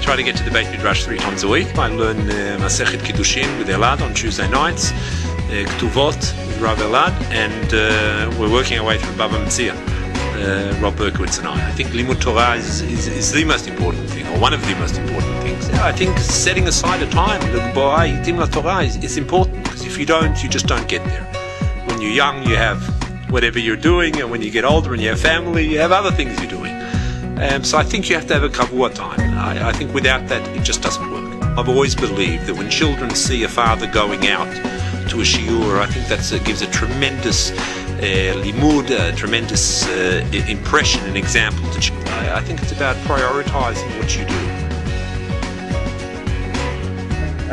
try to get to the Beit Midrash 3 times a week. I learn Masechet Kiddushin with Elad on Tuesday nights, Ktuvot with Rav Elad, and we're working our way through Baba Mציון, Rob Berkowitz and I. I think Limud Torah is the most important thing, or one of the most important things. I think setting aside a time, Torah is important, because if you don't, you just don't get there. When you're young, you have whatever you're doing, and when you get older and you have family, you have other things you're doing. So I think you have to have a kavua time. I think without that, it just doesn't work. I've always believed that when children see a father going out to a shiur, I think that gives a tremendous limud, a tremendous impression and example to children. I think it's about prioritizing what you do.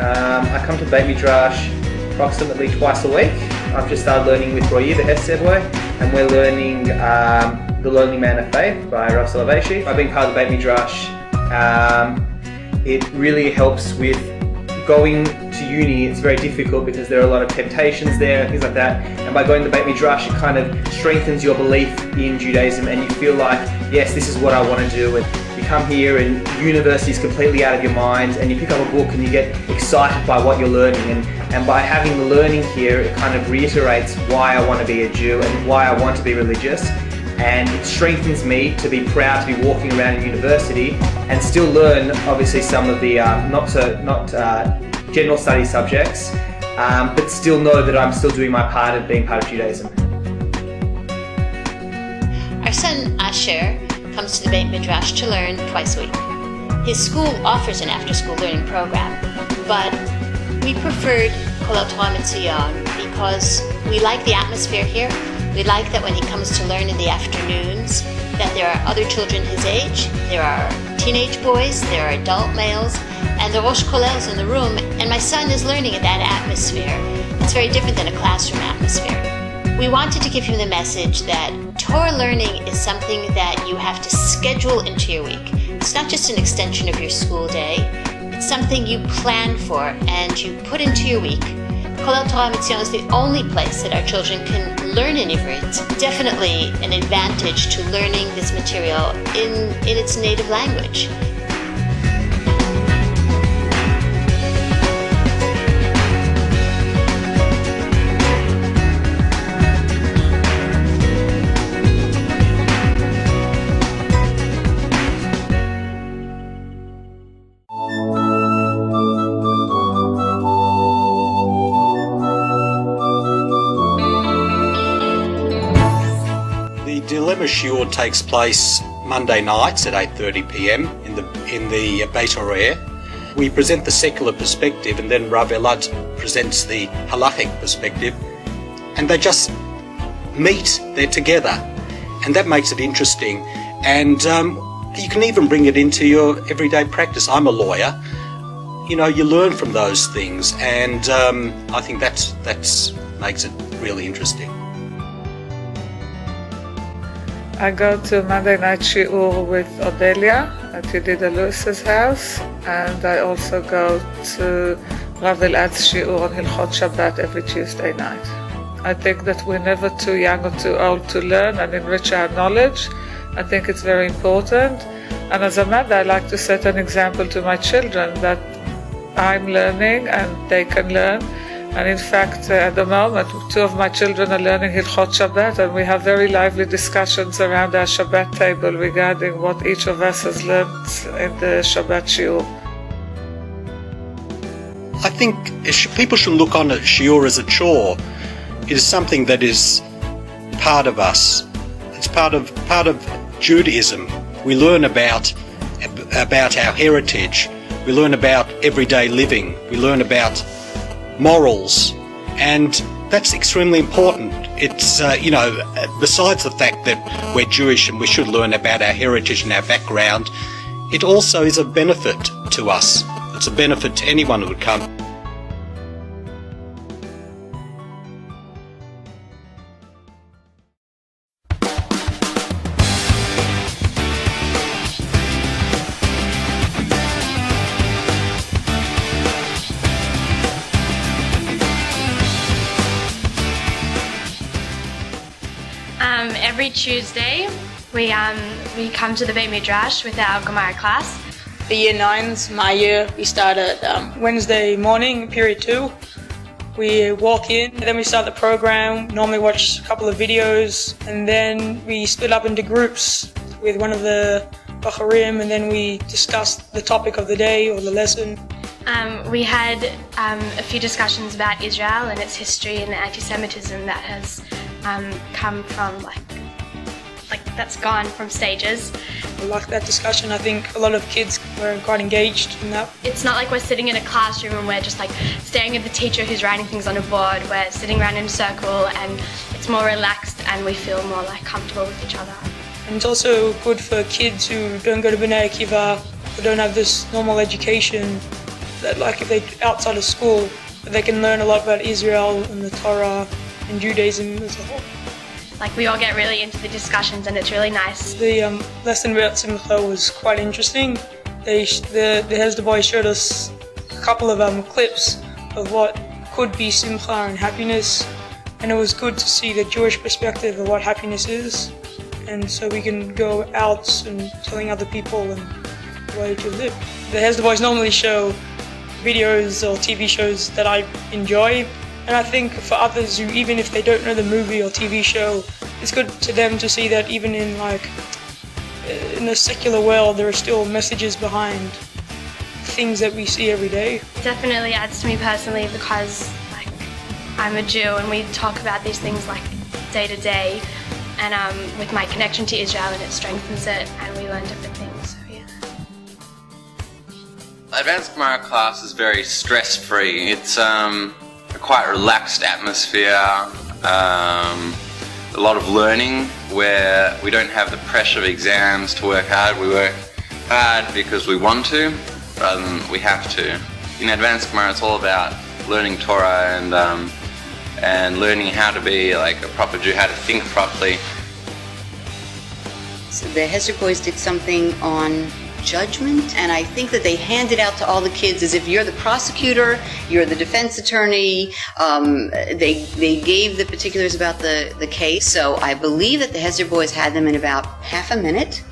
I come to Beit Midrash approximately twice a week. I've just started learning with Roy, the Hesed boy, and we're learning The Lonely Man of Faith by Rav Soloveitchik. I've been part of the Beit Midrash. It really helps with going to uni. It's very difficult because there are a lot of temptations there and things like that. And by going to the Beit Midrash, it kind of strengthens your belief in Judaism, and you feel like, yes, this is what I want to do. And you come here and university is completely out of your mind, and you pick up a book and you get excited by what you're learning. And by having the learning here, it kind of reiterates why I want to be a Jew and why I want to be religious. And it strengthens me to be proud to be walking around in university and still learn, obviously, some of the not general study subjects, but still know that I'm still doing my part of being part of Judaism. Our son Asher comes to the Beit Midrash to learn twice a week. His school offers an after-school learning program, but we preferred Torah MiTzion because we like the atmosphere here. We like that when he comes to learn in the afternoons, that there are other children his age, there are teenage boys, there are adult males, and the Rosh Kollels in the room, and my son is learning in that atmosphere. It's very different than a classroom atmosphere. We wanted to give him the message that Torah learning is something that you have to schedule into your week. It's not just an extension of your school day, it's something you plan for and you put into your week. Torah MiTzion is the only place that our children can learn in Ivrit. It's definitely an advantage to learning this material in its native language. Dilemma Shiur takes place Monday nights at 8:30 p.m. in the Beit Oreh. We present the secular perspective, and then Rav Elad presents the halachic perspective, and they just meet. They're together, and that makes it interesting. And you can even bring it into your everyday practice. I'm a lawyer. You learn from those things, and I think that's makes it really interesting. I go to Monday night shiur with Odelia at Yedida Lewis's house, and I also go to Rav Elad's shiur on Hilchot Shabbat every Tuesday night. I think that we're never too young or too old to learn and enrich our knowledge. I think it's very important. And as a mother, I like to set an example to my children that I'm learning and they can learn. And in fact, at the moment, two of my children are learning Hilchot Shabbat, and we have very lively discussions around our Shabbat table regarding what each of us has learned in the Shabbat shiur. I think people should look on at shiur as a chore. It is something that is part of us. It's part of Judaism. We learn about our heritage. We learn about everyday living. We learn about morals, and that's extremely important. It's besides the fact that we're Jewish and we should learn about our heritage and our background, it also is a benefit to us. It's a benefit to anyone who would come. Every Tuesday, we come to the Beit Midrash with our Gemara class, the year 9s, my year, we start at Wednesday morning, period 2. We walk in, and then we start the program, normally watch a couple of videos, and then we split up into groups with one of the Bacharim, and then we discuss the topic of the day or the lesson. We had a few discussions about Israel and its history and the anti-Semitism that has come from that's gone from stages. I like that discussion. I think a lot of kids were quite engaged in that. It's not like we're sitting in a classroom and we're just like staring at the teacher who's writing things on a board. We're sitting around in a circle and it's more relaxed and we feel more like comfortable with each other. And it's also good for kids who don't go to B'nai Akiva, who don't have this normal education, that like if they're outside of school, they can learn a lot about Israel and the Torah and Judaism as a whole. Like we all get really into the discussions and it's really nice. The lesson about Simcha was quite interesting. The Hesder boys showed us a couple of clips of what could be Simcha and happiness, and it was good to see the Jewish perspective of what happiness is, and so we can go out and telling other people and the way to live. The Hesder boys normally show videos or TV shows that I enjoy. And I think for others who, even if they don't know the movie or TV show, it's good to them to see that even in in the secular world, there are still messages behind things that we see every day. It definitely adds to me personally because I'm a Jew and we talk about these things day to day, and with my connection to Israel, and it strengthens it, and we learn different things. So yeah. Advanced Gemara class is very stress-free. It's a quite relaxed atmosphere, a lot of learning where we don't have the pressure of exams to work hard. We work hard because we want to rather than we have to. In Advanced Gemara it's all about learning Torah and learning how to be like a proper Jew, how to think properly. So the Hesder boys did something on judgment, and I think that they handed out to all the kids as if you're the prosecutor, you're the defense attorney. They gave the particulars about the case, so I believe that the Hesder boys had them in about half a minute.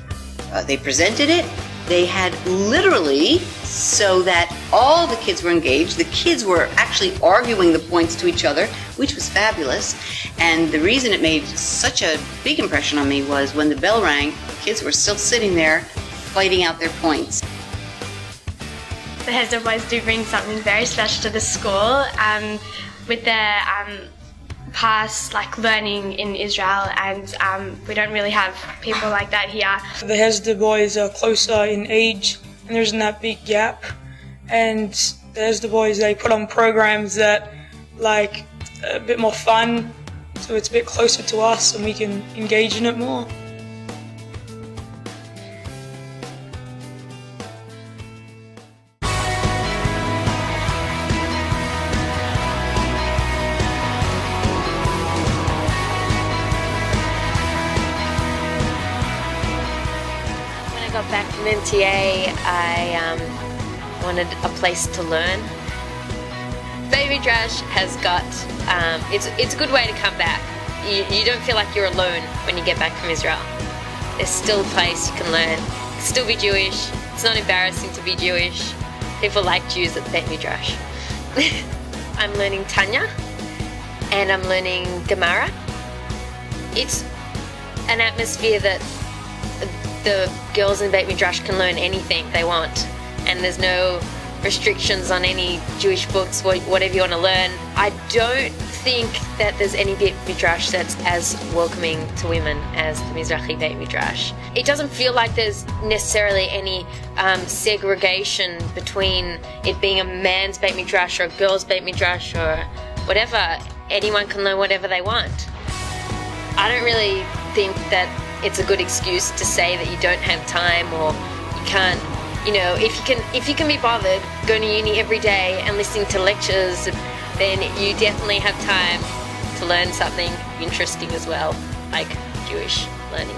They presented it. They had literally, so that all the kids were engaged. The kids were actually arguing the points to each other, which was fabulous. And the reason it made such a big impression on me was when the bell rang, the kids were still sitting there fighting out their points. The Hesder boys do bring something very special to the school with their past learning in Israel, and we don't really have people like that here. The Hesder boys are closer in age and there isn't that big gap, and the Hesder boys, they put on programs that a bit more fun, so it's a bit closer to us and we can engage in it more. Back from NTA, I wanted a place to learn. Beit Midrash has got, it's a good way to come back. You don't feel like you're alone when you get back from Israel. There's still a place you can learn, still be Jewish. It's not embarrassing to be Jewish. People like Jews at Beit Midrash. I'm learning Tanya and I'm learning Gemara. It's an atmosphere that the girls in Beit Midrash can learn anything they want, and there's no restrictions on any Jewish books, whatever you want to learn. I don't think that there's any Beit Midrash that's as welcoming to women as the Mizrahi Beit Midrash. It doesn't feel like there's necessarily any segregation between it being a man's Beit Midrash or a girl's Beit Midrash or whatever. Anyone can learn whatever they want. I don't really think that it's a good excuse to say that you don't have time or you can't, if you can be bothered going to uni every day and listening to lectures, then you definitely have time to learn something interesting as well, like Jewish learning.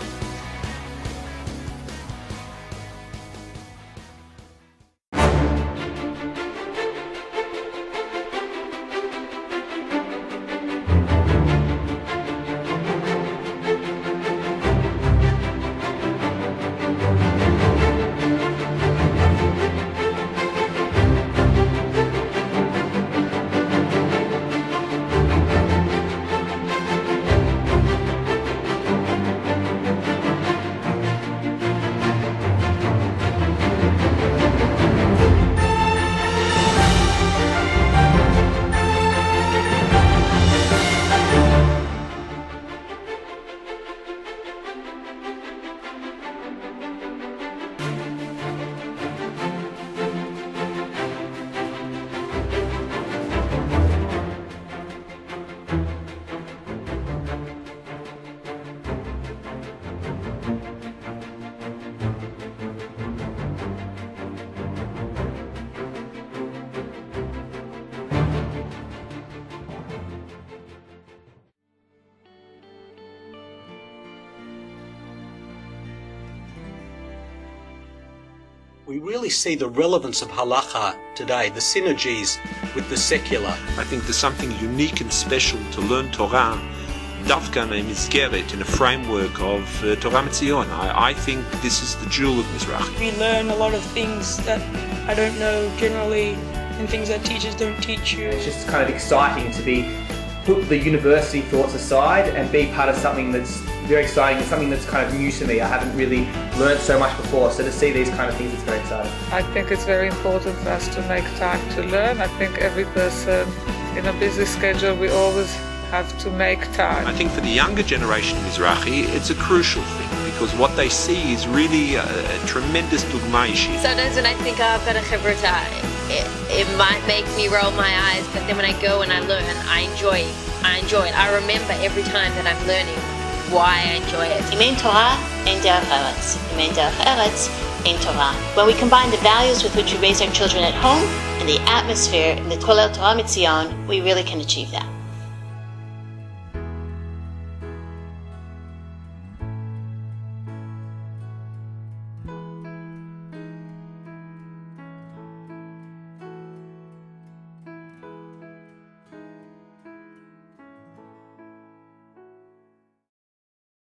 we really see the relevance of halacha today, the synergies with the secular. I think there's something unique and special to learn Torah dafka me'mizgeret, in a framework of Torah MiTzion. I think this is the jewel of Mizrahi. We learn a lot of things that I don't know generally and things that teachers don't teach you. It's just kind of exciting to put the university thoughts aside and be part of something that's very exciting, something that's kind of new to me. I haven't really learned so much before, so to see these kind of things, it's very exciting. I think it's very important for us to make time to learn. I think every person in a busy schedule, we always have to make time. I think for the younger generation of Mizrahi, it's a crucial thing because what they see is really a tremendous dugma ishi. Sometimes when I think, oh, I've got a chivrutah, it might make me roll my eyes, but then when I go and I learn, I enjoy it. I remember every time that I'm learning why I enjoy it. Im ein Torah, ein derech eretz. Im ein derech eretz, ein Torah. When we combine the values with which we raise our children at home and the atmosphere in the Torah MiTzion, we really can achieve that.